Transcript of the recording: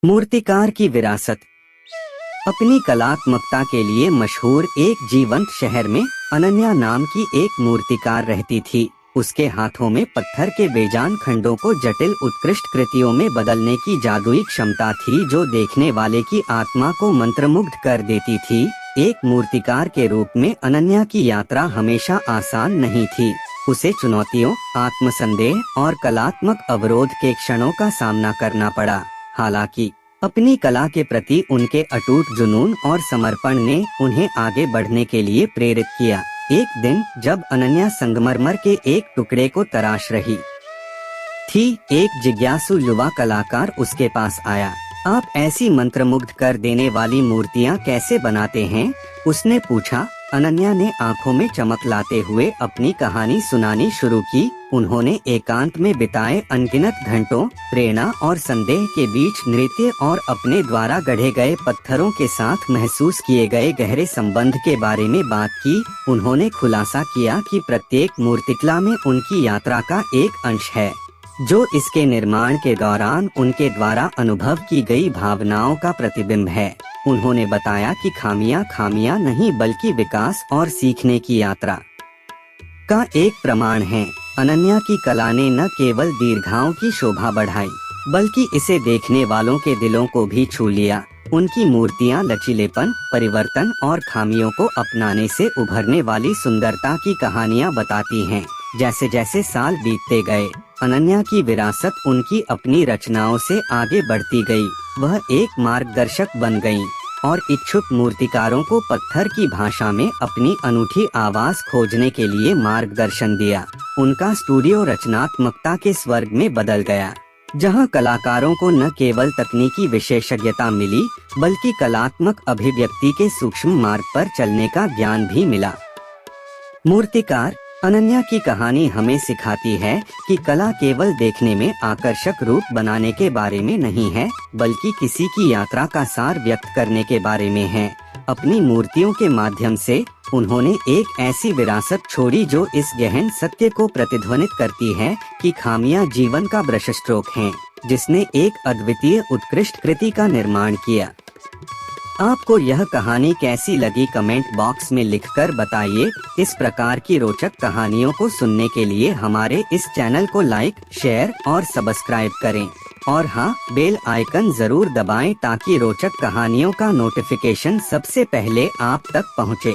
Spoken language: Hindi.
मूर्तिकार की विरासत। अपनी कलात्मकता के लिए मशहूर एक जीवंत शहर में अनन्या नाम की एक मूर्तिकार रहती थी। उसके हाथों में पत्थर के बेजान खंडों को जटिल उत्कृष्ट कृतियों में बदलने की जादुई क्षमता थी, जो देखने वाले की आत्मा को मंत्रमुग्ध कर देती थी। एक मूर्तिकार के रूप में अनन्या की यात्रा हमेशा आसान नहीं थी। उसे चुनौतियों, आत्मसंदेह और कलात्मक अवरोध के क्षणों का सामना करना पड़ा। हालांकि अपनी कला के प्रति उनके अटूट जुनून और समर्पण ने उन्हें आगे बढ़ने के लिए प्रेरित किया। एक दिन जब अनन्या संगमरमर के एक टुकड़े को तराश रही थी, एक जिज्ञासु युवा कलाकार उसके पास आया। आप ऐसी मंत्रमुग्ध कर देने वाली मूर्तियां कैसे बनाते हैं? उसने पूछा। अनन्या ने आंखों में चमक लाते हुए अपनी कहानी सुनानी शुरू की। उन्होंने एकांत में बिताए अनगिनत घंटों, प्रेरणा और संदेह के बीच नृत्य और अपने द्वारा गढ़े गए पत्थरों के साथ महसूस किए गए गहरे संबंध के बारे में बात की। उन्होंने खुलासा किया कि प्रत्येक मूर्तिकला में उनकी यात्रा का एक अंश है, जो इसके निर्माण के दौरान उनके द्वारा अनुभव की गई भावनाओं का प्रतिबिंब है। उन्होंने बताया कि खामियां नहीं, बल्कि विकास और सीखने की यात्रा का एक प्रमाण है। अनन्या की कला ने न केवल दीर्घाओं की शोभा बढ़ाई, बल्कि इसे देखने वालों के दिलों को भी छू लिया। उनकी मूर्तियां लचीलेपन, परिवर्तन और खामियों को अपनाने से उभरने वाली सुंदरता की कहानियां बताती हैं। जैसे जैसे साल बीतते गए, अनन्या की विरासत उनकी अपनी रचनाओं से आगे बढ़ती गई। वह एक मार्गदर्शक बन गईं और इच्छुक मूर्तिकारों को पत्थर की भाषा में अपनी अनूठी आवाज खोजने के लिए मार्गदर्शन दिया। उनका स्टूडियो रचनात्मकता के स्वर्ग में बदल गया, जहां कलाकारों को न केवल तकनीकी विशेषज्ञता मिली, बल्कि कलात्मक अभिव्यक्ति के सूक्ष्म मार्ग पर चलने का ज्ञान भी मिला। मूर्तिकार अनन्या की कहानी हमें सिखाती है कि कला केवल देखने में आकर्षक रूप बनाने के बारे में नहीं है, बल्कि किसी की यात्रा का सार व्यक्त करने के बारे में है। अपनी मूर्तियों के माध्यम से उन्होंने एक ऐसी विरासत छोड़ी जो इस गहन सत्य को प्रतिध्वनित करती है कि खामियां जीवन का ब्रश स्ट्रोक हैं, जिसने एक अद्वितीय उत्कृष्ट कृति का निर्माण किया। आपको यह कहानी कैसी लगी? कमेंट बॉक्स में लिखकर बताइए। इस प्रकार की रोचक कहानियों को सुनने के लिए हमारे इस चैनल को लाइक, शेयर और सब्सक्राइब करें। और हाँ, बेल आइकन जरूर दबाएं ताकि रोचक कहानियों का नोटिफिकेशन सबसे पहले आप तक पहुँचे।